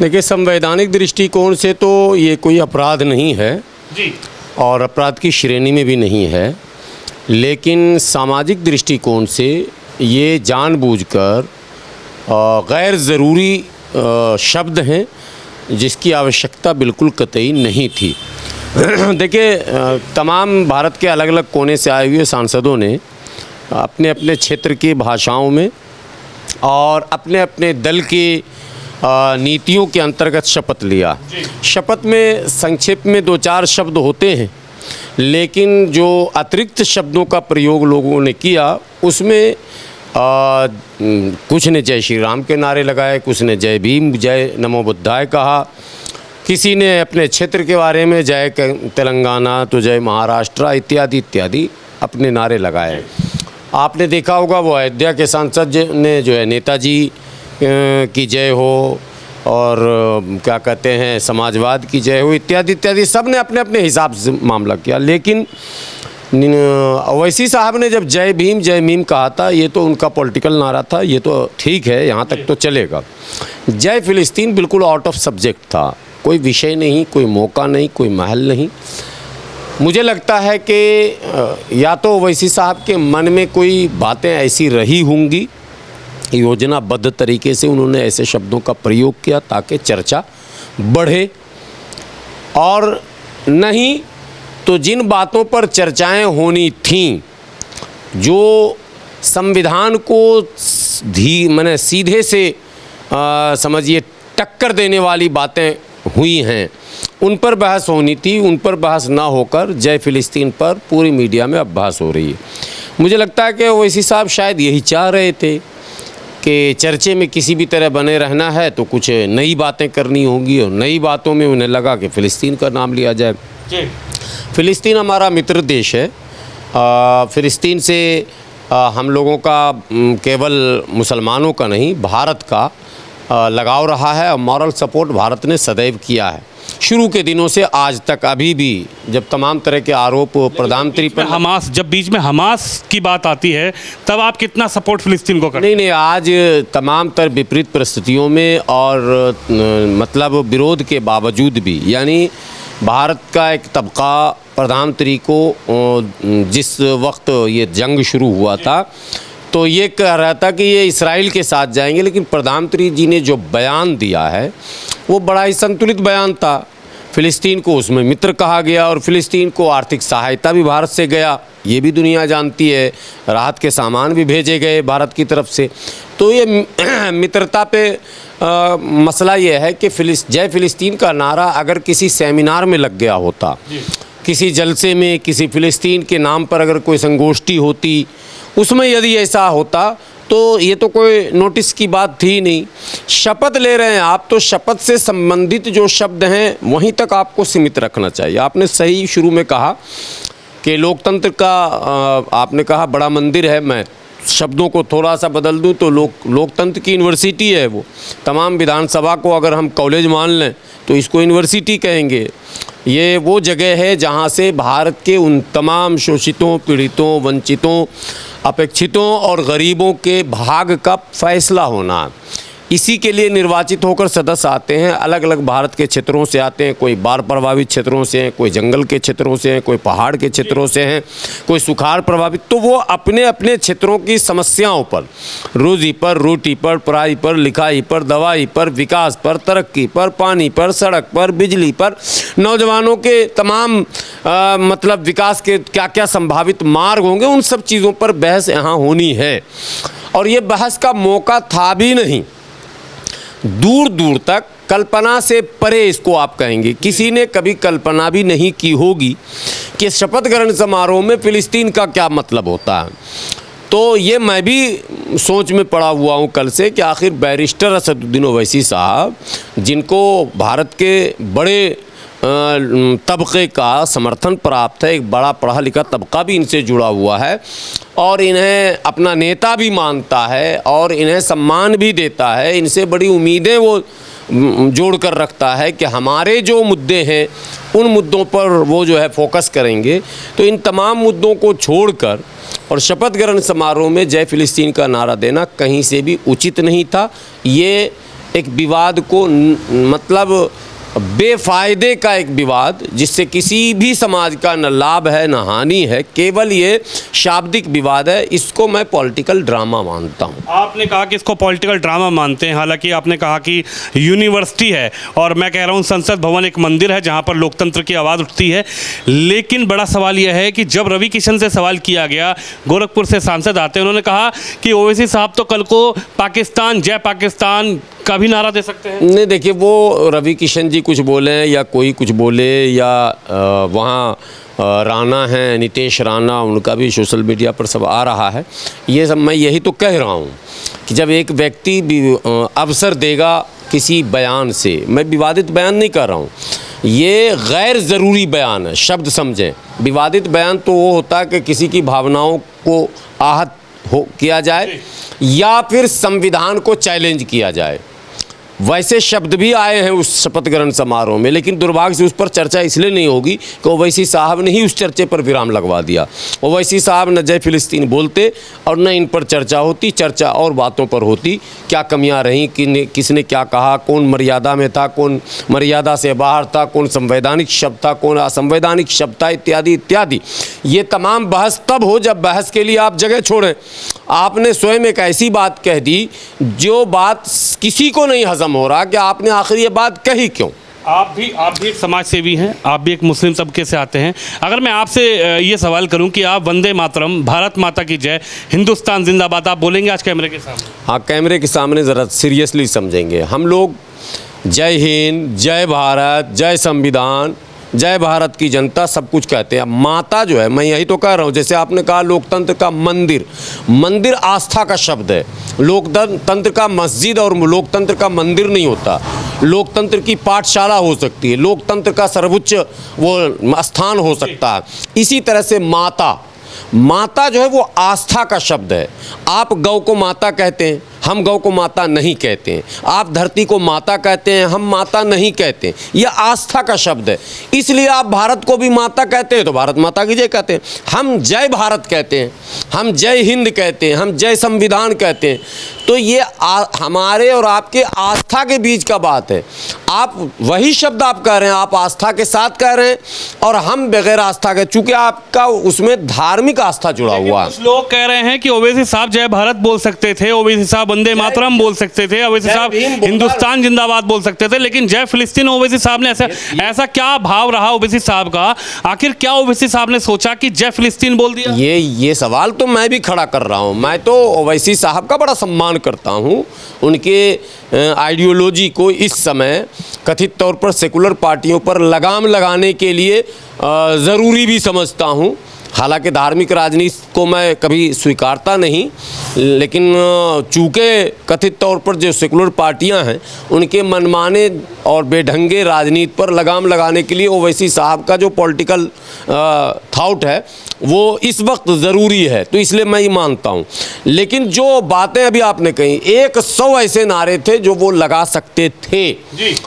देखिए, संवैधानिक दृष्टिकोण से तो ये कोई अपराध नहीं है जी। और अपराध की श्रेणी में भी नहीं है, लेकिन सामाजिक दृष्टिकोण से ये जानबूझकर गैर ज़रूरी शब्द हैं जिसकी आवश्यकता बिल्कुल कतई नहीं थी। देखिए, तमाम भारत के अलग अलग कोने से आए हुए सांसदों ने अपने अपने क्षेत्र की भाषाओं में और अपने अपने दल की नीतियों के अंतर्गत शपथ लिया। शपथ में संक्षेप में 2-4 शब्द होते हैं, लेकिन जो अतिरिक्त शब्दों का प्रयोग लोगों ने किया उसमें कुछ ने जय श्री राम के नारे लगाए, कुछ ने जय भीम, जय नमो बुद्धाय कहा, किसी ने अपने क्षेत्र के बारे में जय तेलंगाना तो जय महाराष्ट्र इत्यादि इत्यादि अपने नारे लगाए। आपने देखा होगा वो अयोध्या के सांसद ने जो है नेताजी की जय हो और क्या कहते हैं समाजवाद की जय हो इत्यादि इत्यादि, सब ने अपने अपने हिसाब से मामला किया। लेकिन ओवैसी साहब ने जब जय भीम कहा था, ये तो उनका पॉलिटिकल नारा था, ये तो ठीक है, यहाँ तक तो चलेगा। जय फिलिस्तीन बिल्कुल आउट ऑफ सब्जेक्ट था, कोई विषय नहीं, कोई मौका नहीं, कोई महल नहीं। मुझे लगता है कि या तो ओवैसी साहब के मन में कोई बातें ऐसी रही होंगी, योजनाबद्ध तरीके से उन्होंने ऐसे शब्दों का प्रयोग किया ताकि चर्चा बढ़े, और नहीं तो जिन बातों पर चर्चाएं होनी थीं, जो संविधान को माने सीधे से समझिए टक्कर देने वाली बातें हुई हैं, उन पर बहस होनी थी, उन पर बहस ना होकर जय फिलिस्तीन पर पूरी मीडिया में अब बहस हो रही है। मुझे लगता है कि ओवैसी साहब शायद यही चाह रहे थे कि चर्चे में किसी भी तरह बने रहना है तो कुछ नई बातें करनी होंगी, और नई बातों में उन्हें लगा कि फ़िलिस्तीन का नाम लिया जाए। फ़िलिस्तीन हमारा मित्र देश है। फ़िलिस्तीन से हम लोगों का केवल मुसलमानों का नहीं, भारत का लगाव रहा है और मॉरल सपोर्ट भारत ने सदैव किया है, शुरू के दिनों से आज तक। अभी भी जब तमाम तरह के आरोप प्रधानमंत्री पर जब बीच में हमास की बात आती है, तब आप कितना सपोर्ट फिलिस्तीन को करते हैं? नहीं, आज तमाम तरह विपरीत परिस्थितियों में और मतलब विरोध के बावजूद भी, यानी भारत का एक तबका प्रधानमंत्री को जिस वक्त ये जंग शुरू हुआ था तो ये कह रहा था कि ये इसराइल के साथ जाएंगे, लेकिन प्रधानमंत्री जी ने जो बयान दिया है वो बड़ा ही संतुलित बयान था। फ़िलिस्तीन को उसमें मित्र कहा गया और फ़िलिस्तीन को आर्थिक सहायता भी भारत से गया, ये भी दुनिया जानती है, राहत के सामान भी भेजे गए भारत की तरफ से। तो ये मित्रता पे मसला ये है कि जय फ़िलिस्तीन का नारा अगर किसी सेमिनार में लग गया होता, किसी जलसे में, किसी फ़िलिस्तीन के नाम पर अगर कोई संगोष्ठी होती, उसमें यदि ऐसा होता तो ये तो कोई नोटिस की बात थी नहीं। शपथ ले रहे हैं आप, तो शपथ से संबंधित जो शब्द हैं वहीं तक आपको सीमित रखना चाहिए। आपने सही शुरू में कहा कि लोकतंत्र का आपने कहा बड़ा मंदिर है, मैं शब्दों को थोड़ा सा बदल दूं तो लोकतंत्र की यूनिवर्सिटी है वो। तमाम विधानसभा को अगर हम कॉलेज मान लें तो इसको यूनिवर्सिटी कहेंगे। ये वो जगह है जहाँ से भारत के उन तमाम शोषितों, पीड़ितों, वंचितों, अपेक्षितों और गरीबों के भाग का फैसला होना, इसी के लिए निर्वाचित होकर सदस्य आते हैं। अलग अलग भारत के क्षेत्रों से आते हैं, कोई बाढ़ प्रभावित क्षेत्रों से हैं, कोई जंगल के क्षेत्रों से हैं, कोई पहाड़ के क्षेत्रों से हैं, कोई सुखाड़ प्रभावित। तो वो अपने अपने क्षेत्रों की समस्याओं पर, रोज़ी पर, रोटी पर, पढ़ाई पर, लिखाई पर, दवाई पर, विकास पर, तरक्की पर, पानी पर, सड़क पर, बिजली पर, नौजवानों के तमाम मतलब विकास के क्या क्या संभावित मार्ग होंगे, उन सब चीज़ों पर बहस यहाँ होनी है। और ये बहस का मौका था भी नहीं, दूर दूर तक कल्पना से परे इसको आप कहेंगे। किसी ने कभी कल्पना भी नहीं की होगी कि शपथ ग्रहण समारोह में फ़िलिस्तीन का क्या मतलब होता है। तो ये मैं भी सोच में पड़ा हुआ हूँ कल से कि आखिर बैरिस्टर असदुद्दीन ओवैसी साहब, जिनको भारत के बड़े तबके का समर्थन प्राप्त है, एक बड़ा पढ़ा लिखा तबका भी इनसे जुड़ा हुआ है और इन्हें अपना नेता भी मानता है और इन्हें सम्मान भी देता है, इनसे बड़ी उम्मीदें वो जोड़ कर रखता है कि हमारे जो मुद्दे हैं उन मुद्दों पर वो जो है फोकस करेंगे। तो इन तमाम मुद्दों को छोड़कर और शपथ ग्रहण समारोह में जय फिलिस्तीन का नारा देना कहीं से भी उचित नहीं था। ये एक विवाद को मतलब बेफायदे का एक विवाद, जिससे किसी भी समाज का न लाभ है न हानि है, केवल ये शाब्दिक विवाद है, इसको मैं पॉलिटिकल ड्रामा मानता हूँ। आपने कहा कि इसको पॉलिटिकल ड्रामा मानते हैं, हालांकि आपने कहा कि यूनिवर्सिटी है और मैं कह रहा हूँ संसद भवन एक मंदिर है जहाँ पर लोकतंत्र की आवाज़ उठती है। लेकिन बड़ा सवाल यह है कि जब रवि किशन से सवाल किया गया, गोरखपुर से सांसद आते हैं, उन्होंने कहा कि ओवैसी साहब तो कल को पाकिस्तान जय पाकिस्तान का भी नारा दे सकते हैं। नहीं, देखिए, वो रवि किशन जी कुछ बोले या कोई कुछ बोले या वहाँ राणा हैं, नितेश राणा, उनका भी सोशल मीडिया पर सब आ रहा है। ये सब मैं यही तो कह रहा हूँ कि जब एक व्यक्ति भी अवसर देगा किसी बयान से, मैं विवादित बयान नहीं कर रहा हूँ, ये गैर ज़रूरी बयान है, शब्द समझें। विवादित बयान तो वो होता है कि किसी की भावनाओं को आहत किया जाए या फिर संविधान को चैलेंज किया जाए। वैसे शब्द भी आए हैं उस शपथ ग्रहण समारोह में, लेकिन दुर्भाग्य से उस पर चर्चा इसलिए नहीं होगी कि ओवैसी साहब ने ही उस चर्चे पर विराम लगवा दिया। ओवैसी साहब न जय फिलिस्तीन बोलते और न इन पर चर्चा होती, चर्चा और बातों पर होती, क्या कमियां रहीं, किसने क्या कहा, कौन मर्यादा में था, कौन मर्यादा से बाहर था, कौन संवैधानिक शब्द था, कौन असंवैधानिक शब्द था, इत्यादि इत्यादि। ये तमाम बहस तब हो जब बहस के लिए आप जगह छोड़ें। आपने स्वयं एक ऐसी बात कह दी जो बात किसी को नहीं हजम हो रहा कि आपने आखिर ये बात कही क्यों। आप भी एक समाज सेवी हैं, आप भी एक मुस्लिम तबके से आते हैं। अगर मैं आपसे ये सवाल करूं कि आप वंदे मातरम, भारत माता की जय, हिंदुस्तान जिंदाबाद आप बोलेंगे आज कैमरे के सामने? हाँ, कैमरे के सामने ज़रा सीरियसली समझेंगे। हम लोग जय हिंद, जय भारत, जय संविधान, जय भारत की जनता सब कुछ कहते हैं। माता जो है, मैं यही तो कह रहा हूँ, जैसे आपने कहा लोकतंत्र का मंदिर, मंदिर आस्था का शब्द है। लोकतंत्र का मस्जिद और लोकतंत्र का मंदिर नहीं होता। लोकतंत्र की पाठशाला हो सकती है, लोकतंत्र का सर्वोच्च वो स्थान हो सकता है। इसी तरह से माता जो है वो आस्था का शब्द है। आप गौ को माता कहते हैं, हम गौ को माता नहीं कहते हैं। आप धरती को माता कहते हैं, हम माता नहीं कहते हैं। यह आस्था का शब्द है। इसलिए आप भारत को भी माता कहते हैं तो भारत माता की जय कहते हैं। हम जय भारत कहते हैं, हम जय हिंद कहते हैं, हम जय संविधान कहते हैं। तो ये हमारे और आपके आस्था के बीच का बात है। आप वही शब्द आप कह रहे हैं, आप आस्था के साथ कह रहे हैं और हम बगैर आस्था के, चूंकि आपका उसमें धार्मिक आस्था जुड़ा हुआ है। कुछ लोग कह रहे हैं कि ओवैसी साहब जय भारत बोल सकते थे, ओवैसी साहब वंदे मातरम बोल सकते थे, ओवैसी साहब हिंदुस्तान जिंदाबाद बोल सकते थे, लेकिन जय फिलिस्तीन ओवैसी साहब ने ऐसा क्या भाव रहा ओवैसी साहब का? आखिर क्या ओवैसी साहब ने सोचा कि जय फिलिस्तीन बोल दिया? ये सवाल तो मैं भी खड़ा कर रहा हूँ। मैं तो ओवैसी साहब का बड़ा सम्मान करता हूँ। उनके आइडियोलॉजी को इस समय कथित तौर पर सेकुलर पार्टियों पर लगाम लगाने के लिए ज़रूरी भी समझता हूँ। हालांकि धार्मिक राजनीति को मैं कभी स्वीकारता नहीं, लेकिन चूँकि कथित तौर पर जो सेकुलर पार्टियां हैं उनके मनमाने और बेढंगे राजनीति पर लगाम लगाने के लिए ओवैसी साहब का जो पॉलिटिकल थॉट है वो इस वक्त ज़रूरी है, तो इसलिए मैं ये मानता हूँ। लेकिन जो बातें अभी आपने कही, 100 ऐसे नारे थे जो वो लगा सकते थे,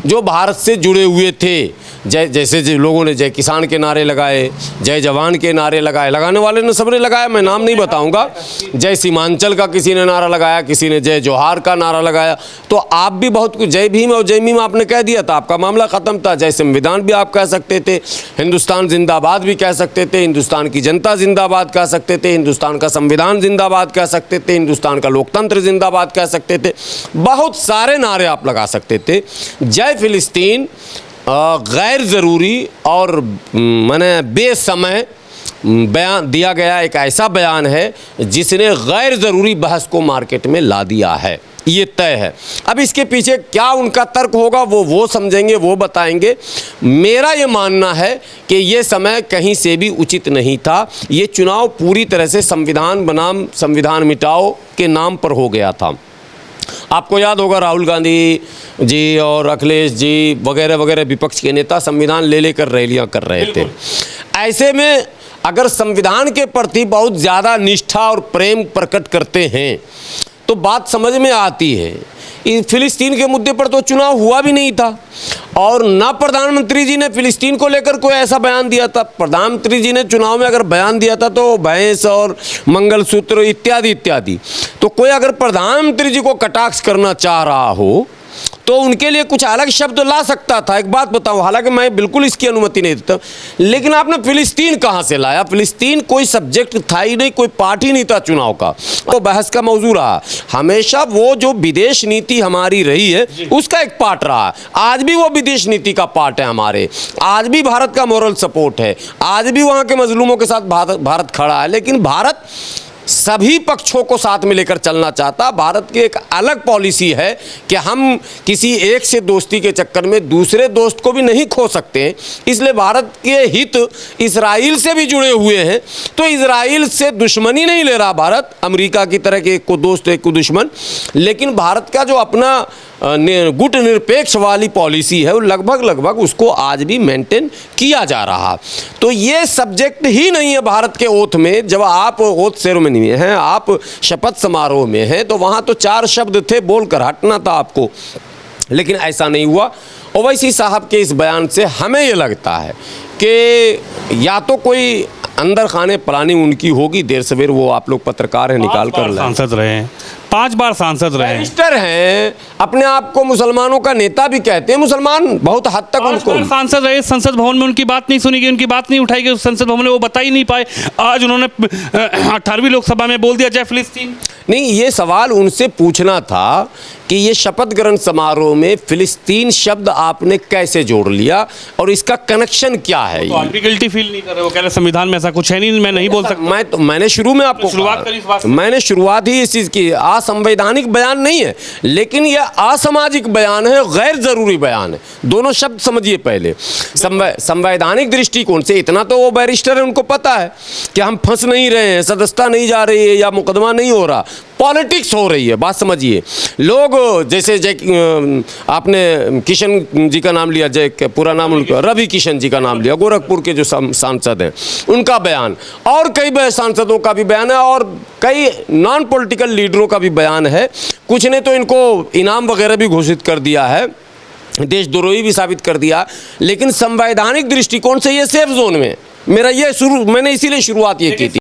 जो भारत से जुड़े हुए थे। जैसे लोगों ने जय किसान के नारे लगाए, जय जवान के नारे लगाए, लगाने वाले ने सबने लगाया, मैं नाम नहीं बताऊंगा। जय सीमांचल का किसी ने नारा लगाया, किसी ने जय जोहार का नारा लगाया। तो आप भी बहुत कुछ, जय भीम और जय मीम आपने कह दिया था, आपका मामला ख़त्म था। जय संविधान भी आप कह सकते थे, हिंदुस्तान जिंदाबाद भी कह सकते थे, हिंदुस्तान की जनता जिंदाबाद कह सकते थे, हिंदुस्तान का संविधान जिंदाबाद कह सकते थे, हिंदुस्तान का लोकतंत्र जिंदाबाद कह सकते थे। बहुत सारे नारे आप लगा सकते थे। जय फिलिस्तीन गैर ज़रूरी और माने बेसमय बयान दिया गया एक ऐसा बयान है जिसने गैर ज़रूरी बहस को मार्केट में ला दिया है, ये तय है। अब इसके पीछे क्या उनका तर्क होगा वो समझेंगे, वो बताएंगे। मेरा ये मानना है कि ये समय कहीं से भी उचित नहीं था। ये चुनाव पूरी तरह से संविधान बनाम संविधान मिटाओ के नाम पर हो गया था। आपको याद होगा राहुल गांधी जी और अखिलेश जी वगैरह वगैरह विपक्ष के नेता संविधान ले लेकर रैलियां कर रहे थे। ऐसे में अगर संविधान के प्रति बहुत ज़्यादा निष्ठा और प्रेम प्रकट करते हैं तो बात समझ में आती है। इस फिलिस्तीन के मुद्दे पर तो चुनाव हुआ भी नहीं था और ना प्रधानमंत्री जी ने फिलिस्तीन को लेकर कोई ऐसा बयान दिया था। प्रधानमंत्री जी ने चुनाव में अगर बयान दिया था तो भैंस और मंगलसूत्र इत्यादि इत्यादि। तो कोई अगर प्रधानमंत्री जी को कटाक्ष करना चाह रहा हो तो उनके लिए कुछ अलग शब्द ला सकता था। एक बात बताओ, हालांकि मैं बिल्कुल इसकी अनुमति नहीं देता, लेकिन आपने फिलिस्तीन कहाँ से लाया? फिलिस्तीन कोई सब्जेक्ट था ही नहीं, कोई पार्ट ही नहीं था चुनाव का, वो बहस का मौजू रहा। हमेशा वो जो विदेश नीति हमारी रही है उसका एक पार्ट रहा, आज भी वो विदेश नीति का पार्ट है हमारे। आज भी भारत का मोरल सपोर्ट है, आज भी वहाँ के मजलूमों के साथ भारत खड़ा है। लेकिन भारत सभी पक्षों को साथ में लेकर चलना चाहता। भारत की एक अलग पॉलिसी है कि हम किसी एक से दोस्ती के चक्कर में दूसरे दोस्त को भी नहीं खो सकते हैं। इसलिए भारत के हित इजराइल से भी जुड़े हुए हैं। तो इजराइल से दुश्मनी नहीं ले रहा भारत, अमेरिका की तरह के एक को दोस्त एक को दुश्मन, लेकिन भारत का जो अपना गुट निरपेक्ष वाली पॉलिसी है वो लगभग उसको आज भी मेंटेन किया जा रहा। तो ये सब्जेक्ट ही नहीं है भारत के ओथ में। जब आप ओथ सेरेमनी में हैं, आप शपथ समारोह में हैं, तो वहाँ तो 4 शब्द थे, बोलकर हटना था आपको, लेकिन ऐसा नहीं हुआ। ओवैसी साहब के इस बयान से हमें ये लगता है कि या तो कोई अंदर खाने प्लानिंग उनकी होगी, देर सवेर वो आप लोग पत्रकार हैं निकाल कर लाए। सांसद रहे हैं, 5 बार सांसद रहे हैं, बैरिस्टर हैं, अपने आप को मुसलमानों का नेता भी कहते हैं, मुसलमान बहुत हद तक उनको सांसद रहे। संसद भवन में उनकी बात नहीं सुनी गई, उनकी बात नहीं उठाई गई, संसद भवन में वो बता ही नहीं पाए। आज उन्होंने 18वीं लोकसभा में बोल दिया जय फिलिस्तीन। नहीं, ये सवाल उनसे पूछना था कि ये शपथ ग्रहण समारोह में फिलिस्तीन शब्द आपने कैसे जोड़ लिया और इसका कनेक्शन क्या है? तो गिल्टी फील नहीं कर रहे, वो कह रहे संविधान में ऐसा कुछ है नहीं, मैं नहीं बोल सकता। मैंने शुरू में आपको शुरुआत करी इस बात से। मैंने शुरुआत ही इस चीज़ की, असंवैधानिक बयान नहीं है, लेकिन यह असामाजिक बयान है, गैर जरूरी बयान है। दोनों शब्द समझिए पहले। संवैधानिक दृष्टिकोण से इतना तो वो बैरिस्टर है, उनको पता है कि हम फंस नहीं रहे हैं, सदस्यता नहीं जा रही है या मुकदमा नहीं हो रहा, पॉलिटिक्स हो रही है। बात समझिए। लोग जैसे आपने किशन जी का नाम लिया, पूरा नाम उनका रवि किशन जी का नाम लिया, गोरखपुर के जो सांसद हैं, उनका बयान, और कई सांसदों का भी बयान है, और कई नॉन पॉलिटिकल लीडरों का भी बयान है। कुछ ने तो इनको इनाम वगैरह भी घोषित कर दिया है, देशद्रोही भी साबित कर दिया। लेकिन संवैधानिक दृष्टिकोण से ये सेफ जोन में, मैंने इसीलिए शुरुआत ये की थी।